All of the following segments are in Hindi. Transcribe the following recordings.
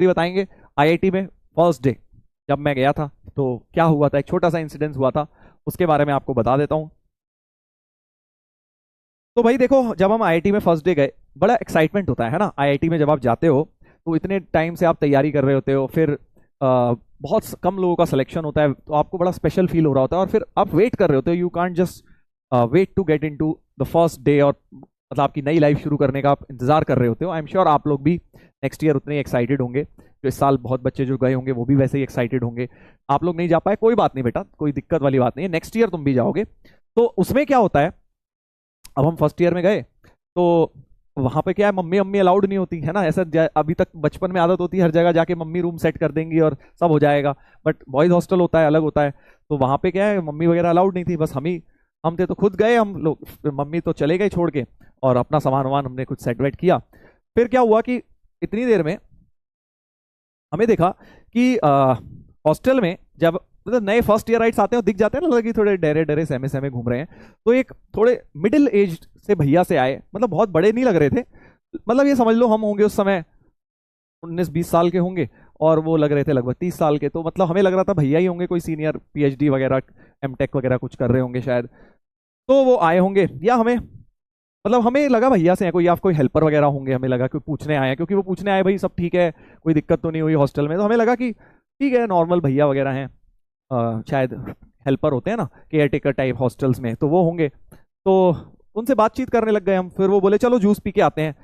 ये बताएंगे आईआईटी में फर्स्ट डे जब मैं गया था तो क्या हुआ था, एक छोटा सा इंसिडेंस हुआ था, उसके बारे में आपको बता देता हूँ। तो भाई देखो, जब हम आईआईटी में फर्स्ट डे गए, बड़ा एक्साइटमेंट होता है ना। आईआईटी में जब आप जाते हो तो इतने टाइम से आप तैयारी कर रहे होते हो, फिर बहुत कम लोगों का सिलेक्शन होता है, तो आपको बड़ा स्पेशल फील हो रहा होता है, और फिर आप वेट कर रहे होते हो। You can't just wait to get into the first day, और मतलब आपकी नई लाइफ शुरू करने का आप इंतजार कर रहे होते हो। आई एम श्योर आप लोग भी नेक्स्ट ईयर उतने एक्साइटेड होंगे। जो इस साल बहुत बच्चे जो गए होंगे वो भी वैसे ही एक्साइटेड होंगे। आप लोग नहीं जा पाए, कोई बात नहीं बेटा, कोई दिक्कत वाली बात नहीं है, नेक्स्ट ईयर तुम भी जाओगे। तो उसमें क्या होता है, अब हम फर्स्ट ईयर में गए तो वहां पे क्या है, मम्मी मम्मी अलाउड नहीं होती है ना। ऐसा अभी तक बचपन में आदत होती है हर जगह जाके मम्मी रूम सेट कर देंगी और सब हो जाएगा, बट बॉयज हॉस्टल होता है, अलग होता है। तो वहां पे क्या है, मम्मी वगैरह अलाउड नहीं थी, बस हम थे तो खुद गए हम लोग। मम्मी तो चले गए छोड़ के, और अपना सामान वामान हमने कुछ सेट वेट किया। फिर क्या हुआ कि इतनी देर में हमें देखा कि हॉस्टल में जब मतलब नए फर्स्ट ईयर राइट्स आते हैं, दिख जाते हैं ना, लगे थोड़े डरे डरे सहमे सहमे घूम रहे हैं। तो एक थोड़े मिडिल एज से भैया से आए, मतलब बहुत बड़े नहीं लग रहे थे, मतलब ये समझ लो हम होंगे उस समय 19-20 साल के होंगे, और वो लग रहे थे लगभग 30 साल के। तो मतलब हमें लग रहा था भैया ही होंगे, कोई सीनियर पीएचडी वगैरह एमटेक वगैरह कुछ कर रहे होंगे शायद। तो वो आए होंगे, या हमें मतलब हमें लगा भैया से हैं कोई, या कोई हेल्पर वगैरह होंगे, हमें लगा कोई पूछने आए हैं, क्योंकि वो पूछने आए भाई सब ठीक है, कोई दिक्कत तो नहीं हुई हॉस्टल में। तो हमें लगा कि ठीक है, नॉर्मल भैया वगैरह हैं, शायद हेल्पर होते हैं ना केयर टेकर टाइप हॉस्टल्स में, तो वो होंगे। तो उनसे बातचीत करने लग गए हम। फिर वो बोले चलो जूस पी के आते हैं,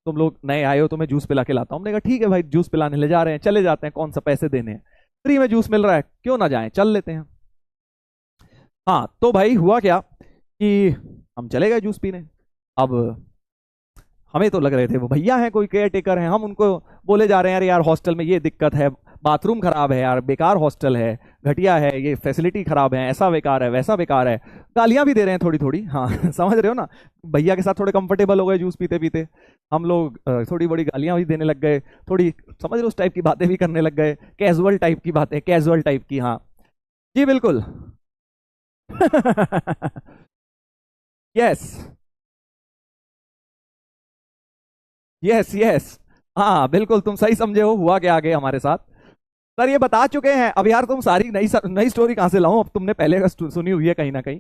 तुम लोग नए आए हो तो मैं जूस पिला के लाता हूँ। हमने कहा ठीक है भाई, जूस पिलाने ले जा रहे हैं, चले जाते हैं, कौन सा पैसे देने हैं, फ्री में जूस मिल रहा है, क्यों ना जाएं, चल लेते हैं। हाँ तो भाई हुआ क्या कि हम चले गए जूस पीने। अब हमें तो लग रहे थे वो भैया हैं, कोई केयर टेकर हैं, हम उनको बोले जा रहे हैं, अरे यार हॉस्टल में ये दिक्कत है, बाथरूम खराब है यार, बेकार हॉस्टल है, घटिया है, ये फैसिलिटी खराब है, ऐसा बेकार है, वैसा बेकार है। गालियां भी दे रहे हैं थोड़ी थोड़ी, हाँ समझ रहे हो ना। भैया के साथ थोड़े कंफर्टेबल हो गए जूस पीते पीते, हम लोग थोड़ी बड़ी गालियां भी देने लग गए, थोड़ी समझ रहे हो उस टाइप की बातें भी करने लग गए, कैजुअल टाइप की बातें, कैजुअल टाइप की, हाँ जी बिल्कुल। यस यस यस, हाँ बिल्कुल, तुम सही समझे हो। हुआ क्या आगे हमारे साथ, सर ये बता चुके हैं। अब यार तुम सारी नई नई स्टोरी कहाँ से लाऊं, अब तुमने पहले का सुनी हुई है कहीं ना कहीं।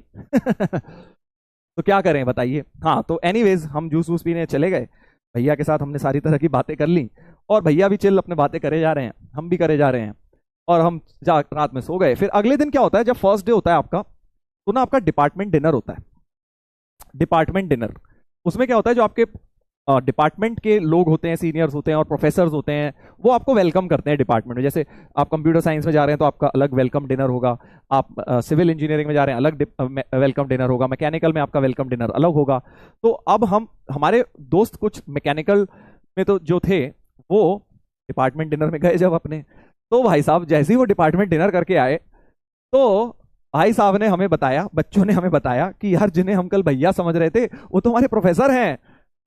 तो क्या करें बताइए। हाँ तो एनीवेज हम जूस वूस पीने चले गए, भैया के साथ हमने सारी तरह की बातें कर ली, और भैया भी चिल अपने बातें करे जा रहे हैं, हम भी करे जा रहे हैं, और हम जा रात में सो गए। फिर अगले दिन क्या होता है, जब फर्स्ट डे होता है आपका, तो ना आपका डिपार्टमेंट डिनर होता है। डिपार्टमेंट डिनर, उसमें क्या होता है, जो आपके डिपार्टमेंट के लोग होते हैं, सीनियर्स होते हैं और प्रोफेसर्स होते हैं, वो आपको वेलकम करते हैं डिपार्टमेंट में। जैसे आप कंप्यूटर साइंस में जा रहे हैं तो आपका अलग वेलकम डिनर होगा, आप सिविल इंजीनियरिंग में जा रहे हैं अलग वेलकम डिनर होगा, मैकेनिकल में आपका वेलकम डिनर अलग होगा। तो अब हम हमारे दोस्त कुछ मैकेनिकल में तो जो थे, वो डिपार्टमेंट डिनर में गए जब अपने, तो भाई साहब जैसे ही वो डिपार्टमेंट डिनर करके आए, तो भाई साहब ने हमें बताया, बच्चों ने हमें बताया कि यार जिन्हें हम कल भैया समझ रहे थे वो तो हमारे प्रोफेसर हैं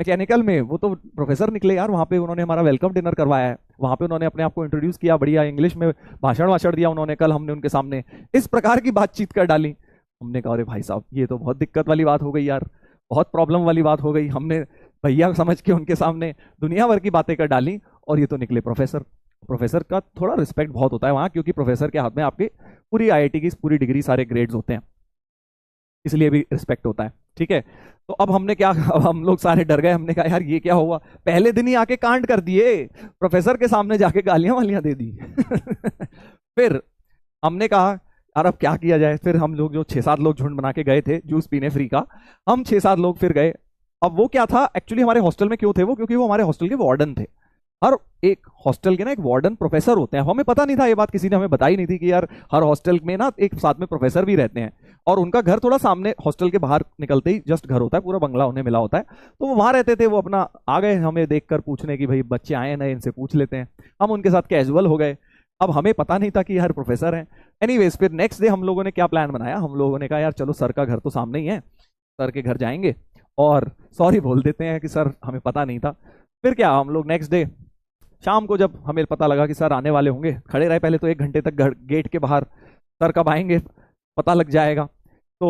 मैकेनिकल में, वो तो प्रोफेसर निकले यार। वहां पे उन्होंने हमारा वेलकम डिनर करवाया है, वहां पे उन्होंने अपने आप को इंट्रोड्यूस किया, बढ़िया इंग्लिश में भाषण वाषण दिया उन्होंने कल, हमने उनके सामने इस प्रकार की बातचीत कर डाली। हमने कहा अरे भाई साहब ये तो बहुत दिक्कत वाली बात हो गई यार, बहुत प्रॉब्लम वाली बात हो गई। हमने भैया समझ के उनके सामने दुनिया भर की बातें कर डाली, और ये तो निकले प्रोफेसर। प्रोफेसर का थोड़ा रिस्पेक्ट बहुत होता है वहाँ, क्योंकि प्रोफेसर के हाथ में आपके पूरी आईआईटी की पूरी डिग्री, सारे ग्रेड्स होते हैं, इसलिए भी रिस्पेक्ट होता है। ठीक है, तो अब हमने क्या, अब हम लोग सारे डर गए, हमने कहा यार ये क्या हुआ, पहले दिन ही आके कांड कर दिए, प्रोफेसर के सामने जाके गालियां वालियां दे दी। फिर हमने कहा यार अब क्या किया जाए। फिर हम लोग जो 6-7 लोग झुंड बना के गए थे जूस पीने फ्री का, हम 6-7 लोग फिर गए। अब वो क्या था एक्चुअली, हमारे हॉस्टल में क्यों थे वो, क्योंकि वो हमारे हॉस्टल के वार्डन थे। हर एक हॉस्टल के ना एक वार्डन प्रोफेसर होते हैं, हमें पता नहीं था ये बात, किसी ने हमें बताई नहीं थी कि यार हर हॉस्टल में ना एक साथ में प्रोफेसर भी रहते हैं, और उनका घर थोड़ा सामने हॉस्टल के बाहर निकलते ही जस्ट घर होता है, पूरा बंगला उन्हें मिला होता है। तो वो वहां रहते थे, वो अपना आ गए हमें देखकर पूछने की भाई बच्चे आए ना, इनसे पूछ लेते हैं। हम उनके साथ कैजुअल हो गए, अब हमें पता नहीं था कि यार प्रोफेसर हैं। एनीवेज फिर नेक्स्ट डे हम लोगों ने क्या प्लान बनाया, हम लोगों ने कहा यार चलो सर का घर तो सामने ही है, सर के घर जाएंगे और सॉरी बोल देते हैं कि सर हमें पता नहीं था। फिर क्या, हम लोग नेक्स्ट डे शाम को जब हमें पता लगा कि सर आने वाले होंगे, खड़े रहे पहले तो 1 घंटे तक गेट के बाहर, सर कब आएंगे पता लग जाएगा। तो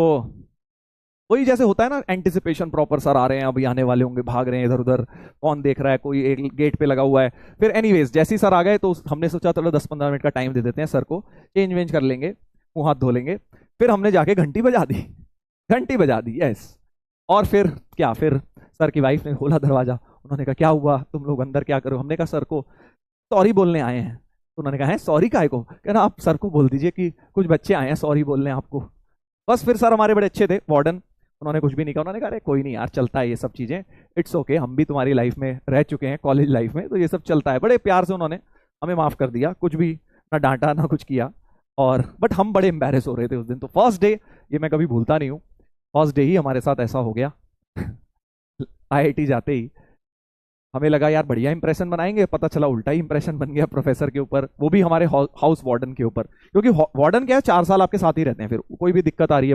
वही जैसे होता है ना, एंटिसिपेशन प्रॉपर, सर आ रहे हैं, अभी आने वाले होंगे, भाग रहे हैं इधर उधर, कौन देख रहा है, कोई एक गेट पे लगा हुआ है। फिर एनीवेज जैसे ही सर आ गए तो हमने सोचा चलो 10-15 मिनट का टाइम दे देते हैं सर को, चेंज वेंज कर लेंगे, मुंह हाथ धो लेंगे। फिर हमने जाके घंटी बजा दी, घंटी बजा दी, यस। और फिर क्या, फिर सर की वाइफ ने खोला दरवाजा, उन्होंने कहा क्या हुआ, तुम लोग अंदर क्या करो। हमने कहा सर को सॉरी बोलने आए हैं। तो उन्होंने कहा है सॉरी काहे को, कहना आप सर को बोल दीजिए कि कुछ बच्चे आए हैं सॉरी बोलने आपको। बस फिर सर हमारे बड़े अच्छे थे वार्डन, उन्होंने कुछ भी नहीं कहा, उन्होंने कहा अरे कोई नहीं यार, चलता है ये सब चीजें, इट्स ओके, हम भी तुम्हारी लाइफ में रह चुके हैं, कॉलेज लाइफ में, तो ये सब चलता है। बड़े प्यार से उन्होंने हमें माफ कर दिया, कुछ भी ना डांटा ना कुछ किया। और बट हम बड़े एम्बेरस हो रहे थे उस दिन। तो फर्स्ट डे ये मैं कभी भूलता नहीं हूँ, फर्स्ट डे ही हमारे साथ ऐसा हो गया। आईआईटी जाते ही हमें लगा यार बढ़िया इंप्रेशन बनाएंगे, पता चला उल्टा ही इंप्रेशन बन गया प्रोफेसर के ऊपर, वो भी हमारे हाउस वार्डन के ऊपर। क्योंकि वार्डन क्या है, 4 साल आपके साथ ही रहते हैं, फिर कोई भी दिक्कत आ रही है